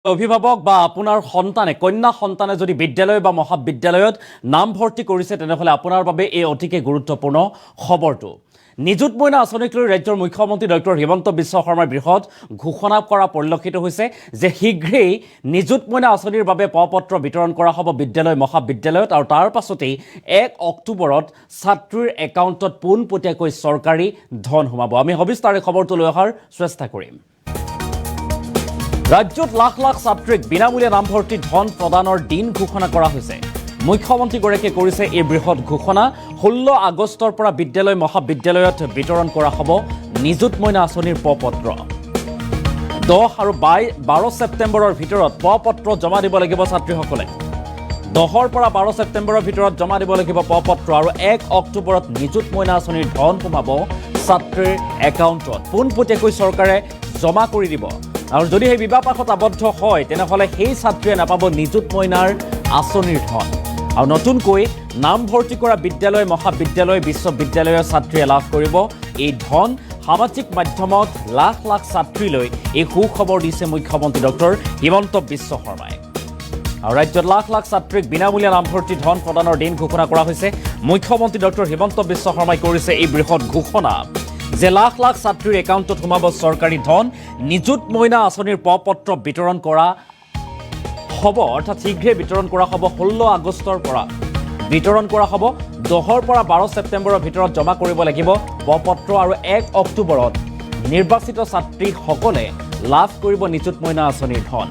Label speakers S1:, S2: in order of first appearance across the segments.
S1: অভিভাৱক বা আপোনাৰ সন্তানে কন্যা সন্তানে যদি বিদ্যালয় বা মহাবিদ্যালয়ত নামভৰ্তি কৰিছে তেনেহলে আপোনাৰ বাবে এই অতিকে গুৰুত্বপূৰ্ণ খবৰটো নিযুত মইনা আঁচনিক লৈ ৰাজ্যৰ মুখ্যমন্ত্ৰী ডক্টৰ হিমন্ত বিশ্ব শৰ্মাৰ বৃহৎ ঘোষণা কৰা পৰিলক্ষিত হৈছে যে শীঘ্ৰেই নিযুত মইনা আঁচনিৰ বাবে পত্ৰ বিতৰণ কৰা হ'ব বিদ্যালয় মহাবিদ্যালয়ত আৰু তাৰ পাছতেই 1 অক্টোবৰত ছাত্ৰীৰ একাউণ্টত পোনপটীয়াকৈ চৰকাৰী ধন সোমাব। আমি সবিস্তাৰে খবৰটো লৈ অহাৰ চেষ্টা কৰিম। ৰাজ্যত লাখ লাখ ছাত্ৰীক বিনামূলীয়া নামভৰ্তি ধন প্ৰদানৰ দিন ঘোষণা কৰা হৈছে। মুখ্যমন্ত্ৰীগৰাকীয়ে কৰিছে এই বৃহৎ ঘোষণা। 16 আগষ্টৰ পৰা বিদ্যালয় মহাবিদ্যালয়ত বিতৰণ কৰা হ'ব নিযুত মইনা আঁচনিৰ পত্ৰ। 10 আৰু 12 ছেপ্টেম্বৰৰ ভিতৰত পত্ৰ জমা দিব লাগিব ছাত্ৰীসকলে। 10ৰ পৰা 12 ছেপ্টেম্বৰৰ ভিতৰত জমা দিব লাগিব পত্ৰ আৰু 1 অক্টোবৰত নিযুত মইনা আঁচনিৰ ধন সোমাব ছাত্ৰীৰ একাউণ্টত। পোনপটীয়াকৈ চৰকাৰে জমা কৰি দিব আৰু যদি সেই বিবাহপাশত আবদ্ধ হয় তেনেহলে সেই ছাত্ৰীয়ে নাপাব নিযুত মইনাৰ আঁচনিৰ ধন। আৰু নতুনকৈ নামভৰ্তি কৰা বিদ্যালয় মহাবিদ্যালয় বিশ্ববিদ্যালয়ৰ ছাত্ৰীয়ে লাভ কৰিব এই ধন। সামাজিক মাধ্যমত লাখ লাখ ছাত্ৰীলৈ এই সুখবৰ দিছে মুখ্যমন্ত্ৰী ডক্টৰ হিমন্ত বিশ্ব শৰ্মাই। আৰু ৰাজ্যত লাখ লাখ ছাত্ৰীক বিনামূলীয়া নামভৰ্তি ধন প্ৰদানৰ দিন ঘোষণা কৰা হৈছে। মুখ্যমন্ত্ৰী ডক্টৰ হিমন্ত বিশ্ব শৰ্মাই কৰিছে এই বৃহৎ ঘোষণা যে লাখ লাখ ছাত্ৰীৰ একাউণ্টত সোমাব চৰকাৰী ধন। নিযুত মইনা আঁচনিৰ পত্ৰ বিতৰণ কৰা হ'ব, অৰ্থাৎ শীঘ্ৰে বিতৰণ কৰা হ'ব। 16 আগষ্টৰ পৰা বিতৰণ কৰা হ'ব। 10ৰ পৰা 12 ছেপ্টেম্বৰৰ ভিতৰত জমা কৰিব লাগিব পত্ৰ আৰু 1 অক্টোবৰত নিৰ্বাচিত ছাত্ৰীসকলে লাভ কৰিব নিযুত মইনা আঁচনিৰ ধন।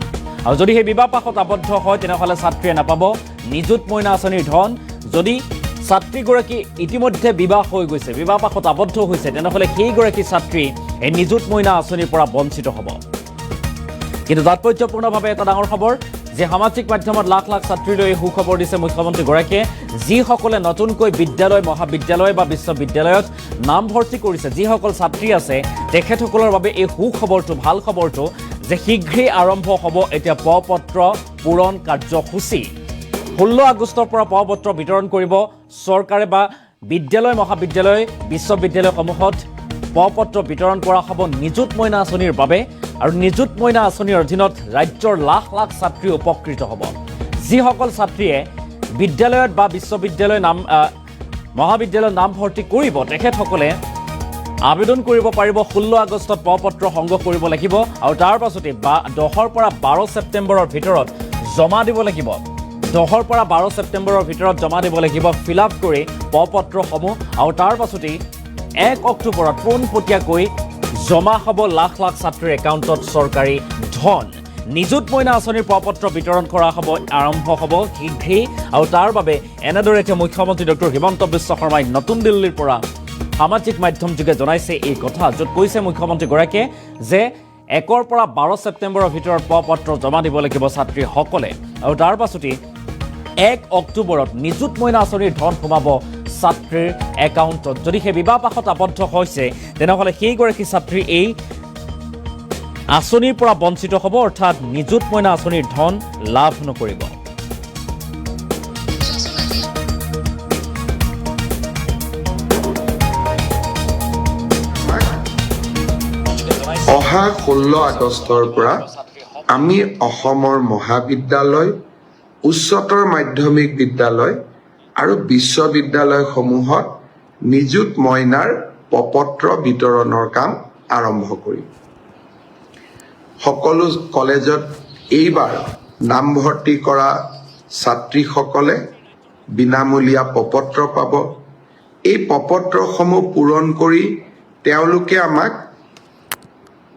S1: আৰু যদি সেই বিবাহপাশত আবদ্ধ হয় তেনেহ'লে ছাত্ৰীয়ে নাপাব নিযুত মইনা আঁচনিৰ ধন। যদি ছাত্ৰীগৰাকী ইতিমধ্যে বিবাহ হৈ গৈছে, বিবাহপাশত আবদ্ধ হৈছে, তেনেহ'লে সেইগৰাকী ছাত্ৰী এই নিযুত মইনা আঁচনিৰ পৰা বঞ্চিত হ'ব। কিন্তু তাৎপৰ্যপূৰ্ণভাৱে এটা ডাঙৰ খবৰ যে সামাজিক মাধ্যমত লাখ লাখ ছাত্ৰীলৈ সুখবৰ দিছে মুখ্যমন্ত্ৰীগৰাকীয়ে। যিসকলে নতুনকৈ বিদ্যালয় মহাবিদ্যালয় বা বিশ্ববিদ্যালয়ত নামভৰ্তি কৰিছে, যিসকল ছাত্ৰী আছে তেখেতসকলৰ বাবে এই সুখবৰটো, ভাল খবৰটো যে শীঘ্ৰেই আৰম্ভ হ'ব এতিয়া পত্ৰ পূৰণ কাৰ্যসূচী। 16 আগষ্টৰ পৰা পত্ৰ বিতৰণ কৰিব চৰকাৰে বা বিদ্যালয় মহাবিদ্যালয় বিশ্ববিদ্যালয়সমূহত পত্ৰ বিতৰণ কৰা হ'ব নিযুত মইনা আঁচনিৰ বাবে। আৰু নিযুত মইনা আঁচনিৰ অধীনত ৰাজ্যৰ লাখ লাখ ছাত্ৰী উপকৃত হ'ব। যিসকল ছাত্ৰীয়ে বিদ্যালয়ত বা বিশ্ববিদ্যালয় মহাবিদ্যালয়ত নামভৰ্তি কৰিব তেখেতসকলে আবেদন কৰিব পাৰিব। 16 আগষ্টত পত্ৰ সংগ্ৰহ কৰিব লাগিব আৰু তাৰ পাছতে 10ৰ পৰা 12 ছেপ্টেম্বৰৰ ভিতৰত জমা দিব লাগিব। 10ৰ পৰা 12 ছেপ্টেম্বৰৰ ভিতৰত জমা দিব লাগিব ফিল আপ কৰি পত্ৰসমূহ আৰু তাৰ পাছতেই 1 অক্টোবৰত পোনপটীয়াকৈ জমা হ'ব লাখ লাখ ছাত্ৰীৰ একাউণ্টত চৰকাৰী ধন। নিযুত মইনা আঁচনিৰ পত্ৰ বিতৰণ কৰা হ'ব, আৰম্ভ হ'ব শীঘ্ৰেই। আৰু তাৰ বাবে এনেদৰে এতিয়া মুখ্যমন্ত্ৰী ডক্টৰ হিমন্ত বিশ্ব শৰ্মাই নতুন দিল্লীৰ পৰা সামাজিক মাধ্যম যোগে জনাইছে এই কথা, য'ত কৈছে মুখ্যমন্ত্ৰীগৰাকীয়ে যে 1ৰ পৰা 12 ছেপ্টেম্বৰৰ ভিতৰত পত্ৰ জমা দিব লাগিব ছাত্ৰীসকলে। আৰু তাৰ পাছতেই 1 অক্টোবৰত নিযুত মইনা আঁচনিৰ ধন সোমাব ছাত্ৰীৰ একাউণ্টত। যদি সেই বিবাহপাশত আবদ্ধ হৈছে তেনেহ'লে সেইগৰাকী ছাত্ৰী এই আঁচনিৰ পৰা বঞ্চিত হ'ব, অৰ্থাৎ নিযুত মইনা আঁচনিৰ ধন লাভ নকৰিব।
S2: অহা 16 আগষ্টৰ পৰা আমি অসমৰ মহাবিদ্যালয়, উচ্চতৰ মাধ্যমিক বিদ্যালয় আৰু বিশ্ববিদ্যালয়সমূহত নিযুত মইনাৰ পত্ৰ বিতৰণৰ কাম আৰম্ভ কৰিম। সকলো কলেজত এইবাৰ নামভৰ্তি কৰা ছাত্ৰীসকলে বিনামূলীয়া পত্ৰ পাব। এই পত্ৰসমূহ পূৰণ কৰি তেওঁলোকে আমাক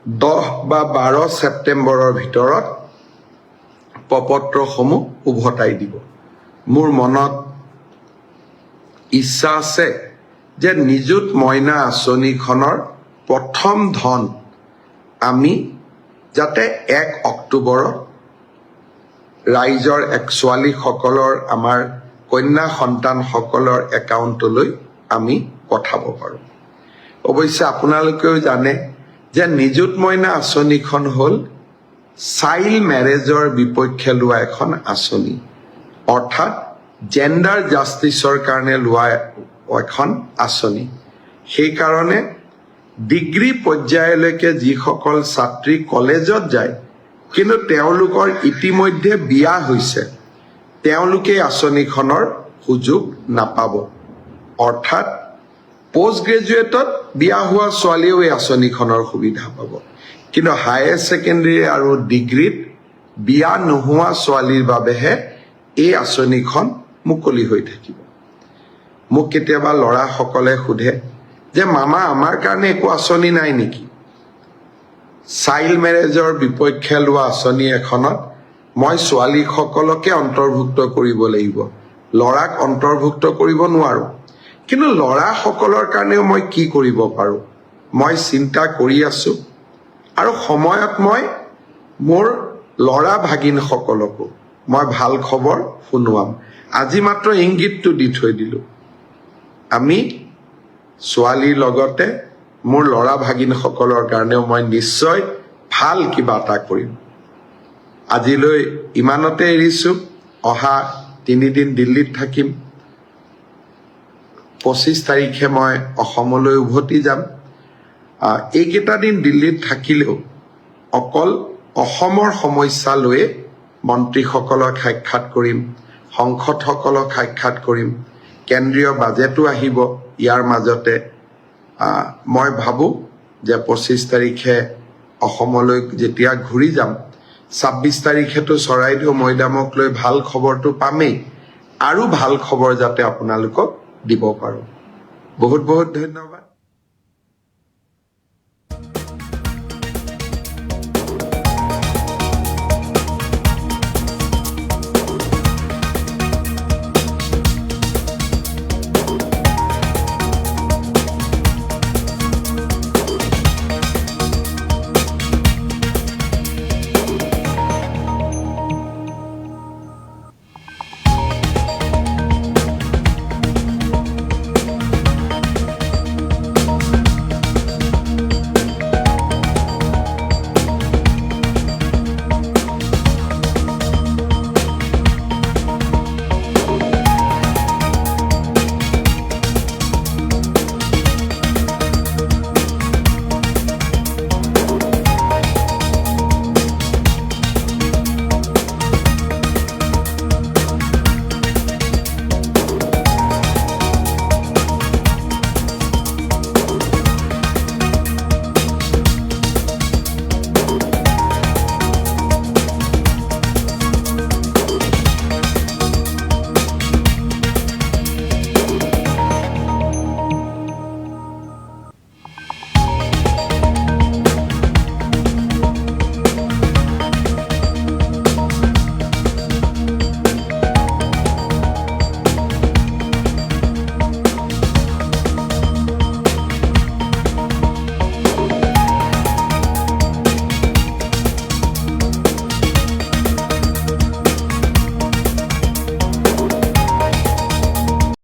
S2: 10 বা 12 ছেপ্টেম্বৰৰ ভিতৰত পত্ৰসমূহ উভতাই দিব। মোৰ মনত ইচ্ছা আছে যে নিযুত মইনা আঁচনিখনৰ প্ৰথম ধন আমি যাতে 1 অক্টোবৰত ৰাইজৰ ছোৱালীসকলৰ, আমাৰ কন্যা সন্তানসকলৰ একাউণ্টলৈ আমি পঠাব পাৰোঁ। অৱশ্যে আপোনালোকেও জানে যে নিযুত মইনা আঁচনিখন হ'ল চাইল্ড মেৰেজৰ বিপক্ষে লোৱা এখন আঁচনি, অৰ্থাৎ জেণ্ডাৰ জাষ্টিছৰ কাৰণে লোৱা এখন আঁচনি। সেইকাৰণে ডিগ্ৰী পৰ্যায়লৈকে যিসকল ছাত্ৰী কলেজত যায় কিন্তু তেওঁলোকৰ ইতিমধ্যে বিয়া হৈছে, তেওঁলোকে আঁচনিখনৰ সুযোগ নাপাব। অৰ্থাৎ পোষ্ট গ্ৰেজুৱেটত বিয়া হোৱা ছোৱালীয়েও এই আঁচনিখনৰ সুবিধা পাব, কিন্তু হায়াৰ ছেকেণ্ডেৰী আৰু ডিগ্ৰীত বিয়া নোহোৱা ছোৱালীৰ বাবেহে এই আঁচনিখন মুকলি হৈ থাকিব। মোক কেতিয়াবা ল'ৰাসকলে সোধে যে মামা আমাৰ কাৰণে একো আঁচনি নাই নেকি? চাইল্ড মেৰেজৰ বিপক্ষে লোৱা আঁচনি এখনত মই ছোৱালীসকলকে অন্তৰ্ভুক্ত কৰিব লাগিব, ল'ৰাক অন্তৰ্ভুক্ত কৰিব নোৱাৰো। কিন্তু ল'ৰাসকলৰ কাৰণেও মই কি কৰিব পাৰোঁ মই চিন্তা কৰি আছো, আৰু সময়ত মই মোৰ ল'ৰা ভাগিনসকলকো মই ভাল খবৰ শুনোৱাম। আজি মাত্ৰ ইংগিতটো দি থৈ দিলো, আমি ছোৱালীৰ লগতে মোৰ ল'ৰা ভাগিনসকলৰ কাৰণেও মই নিশ্চয় ভাল কিবা এটা কৰিম। আজিলৈ ইমানতে এৰিছো। অহা 3 দিন দিল্লীত থাকিম, 25 তাৰিখে মই অসমলৈ উভতি যাম। এইকেইটা দিন দিল্লীত থাকিলেও অকল অসমৰ সমস্যা লৈ মন্ত্ৰীসকলক সাক্ষাৎ কৰিম, সংসদসকলক সাক্ষাৎ কৰিম, কেন্দ্ৰীয় বাজেটো আহিব। ইয়াৰ মাজতে মই ভাবোঁ যে 25 তাৰিখে অসমলৈ যেতিয়া ঘূৰি যাম, 26 তাৰিখেতো চৰাইদেউ মৈদামক লৈ ভাল খবৰটো পামেই, আৰু ভাল খবৰ যাতে আপোনালোকক দিব পাৰোঁ। বহুত বহুত ধন্যবাদ।